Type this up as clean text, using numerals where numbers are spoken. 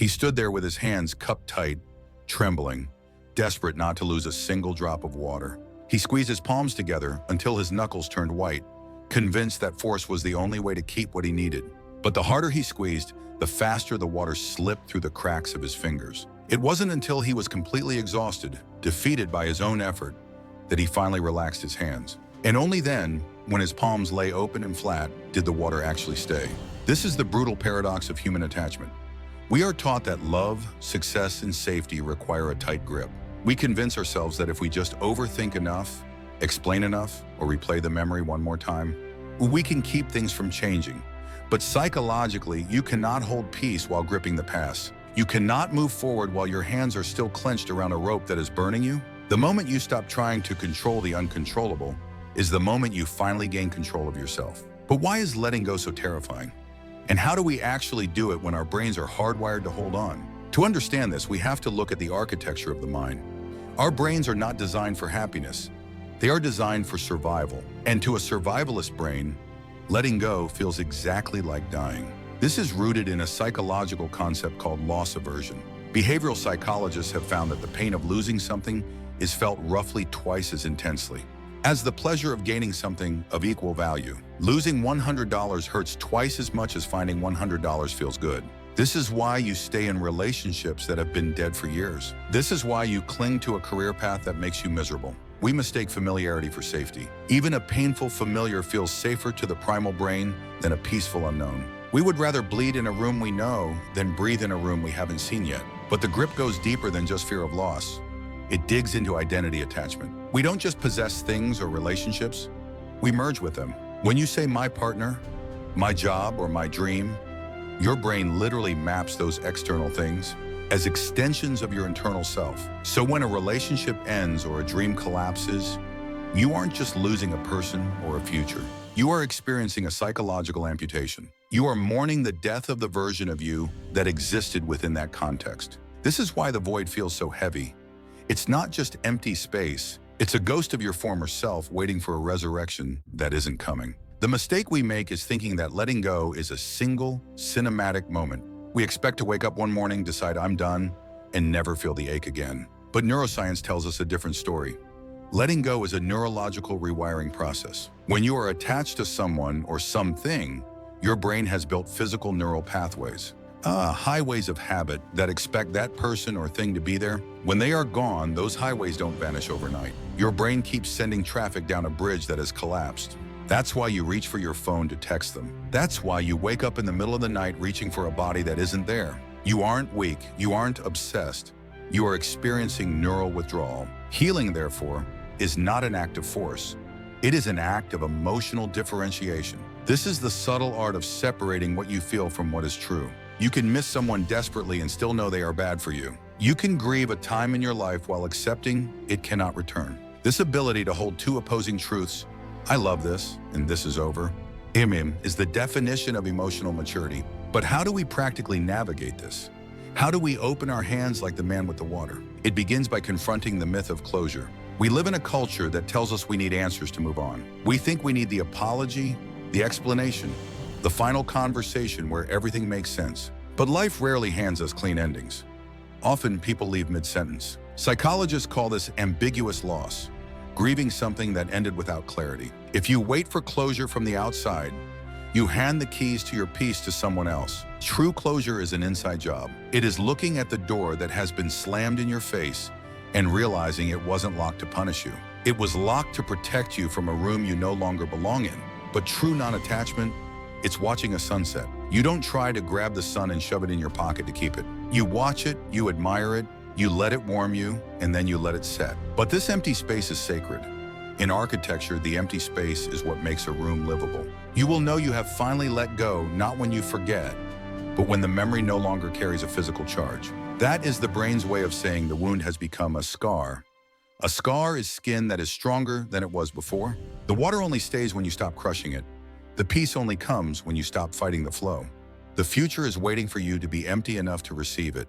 He stood there with his hands cupped tight, trembling, desperate not to lose a single drop of water. He squeezed his palms together until his knuckles turned white, convinced that force was the only way to keep what he needed. But the harder he squeezed, the faster the water slipped through the cracks of his fingers. It wasn't until he was completely exhausted, defeated by his own effort, that he finally relaxed his hands. And only then, when his palms lay open and flat, did the water actually stay. This is the brutal paradox of human attachment. We are taught that love, success, and safety require a tight grip. We convince ourselves that if we just overthink enough, explain enough, or replay the memory one more time, we can keep things from changing. But psychologically, you cannot hold peace while gripping the past. You cannot move forward while your hands are still clenched around a rope that is burning you. The moment you stop trying to control the uncontrollable is the moment you finally gain control of yourself. But why is letting go so terrifying? And how do we actually do it when our brains are hardwired to hold on? To understand this, we have to look at the architecture of the mind. Our brains are not designed for happiness. They are designed for survival. And to a survivalist brain, letting go feels exactly like dying. This is rooted in a psychological concept called loss aversion. Behavioral psychologists have found that the pain of losing something is felt roughly twice as intensely as the pleasure of gaining something of equal value. Losing $100 hurts twice as much as finding $100 feels good. This is why you stay in relationships that have been dead for years. This is why you cling to a career path that makes you miserable. We mistake familiarity for safety. Even a painful familiar feels safer to the primal brain than a peaceful unknown. We would rather bleed in a room we know than breathe in a room we haven't seen yet. But the grip goes deeper than just fear of loss. It digs into identity attachment. We don't just possess things or relationships, we merge with them. When you say my partner, my job, or my dream, your brain literally maps those external things as extensions of your internal self. So when a relationship ends or a dream collapses, you aren't just losing a person or a future. You are experiencing a psychological amputation. You are mourning the death of the version of you that existed within that context. This is why the void feels so heavy. It's not just empty space. It's a ghost of your former self waiting for a resurrection that isn't coming. The mistake we make is thinking that letting go is a single, cinematic moment. We expect to wake up one morning, decide I'm done, and never feel the ache again. But neuroscience tells us a different story. Letting go is a neurological rewiring process. When you are attached to someone or something, your brain has built physical neural pathways, highways of habit that expect that person or thing to be there. When they are gone, those highways don't vanish overnight. Your brain keeps sending traffic down a bridge that has collapsed. That's why you reach for your phone to text them. That's why you wake up in the middle of the night reaching for a body that isn't there. You aren't weak. You aren't obsessed. You are experiencing neural withdrawal. Healing, therefore, is not an act of force. It is an act of emotional differentiation. This is the subtle art of separating what you feel from what is true. You can miss someone desperately and still know they are bad for you. You can grieve a time in your life while accepting it cannot return. This ability to hold two opposing truths, I love this and this is over, is the definition of emotional maturity. But how do we practically navigate this? How do we open our hands like the man with the water? It begins by confronting the myth of closure. We live in a culture that tells us we need answers to move on. We think we need the apology, the explanation, the final conversation where everything makes sense. But life rarely hands us clean endings. Often people leave mid-sentence. Psychologists call this ambiguous loss, grieving something that ended without clarity. If you wait for closure from the outside, you hand the keys to your peace to someone else. True closure is an inside job. It is looking at the door that has been slammed in your face and realizing it wasn't locked to punish you. It was locked to protect you from a room you no longer belong in. But true non-attachment, it's watching a sunset. You don't try to grab the sun and shove it in your pocket to keep it. You watch it, you admire it, you let it warm you, and then you let it set. But this empty space is sacred. In architecture, the empty space is what makes a room livable. You will know you have finally let go, not when you forget, but when the memory no longer carries a physical charge. That is the brain's way of saying the wound has become a scar. A scar is skin that is stronger than it was before. The water only stays when you stop crushing it. The peace only comes when you stop fighting the flow. The future is waiting for you to be empty enough to receive it.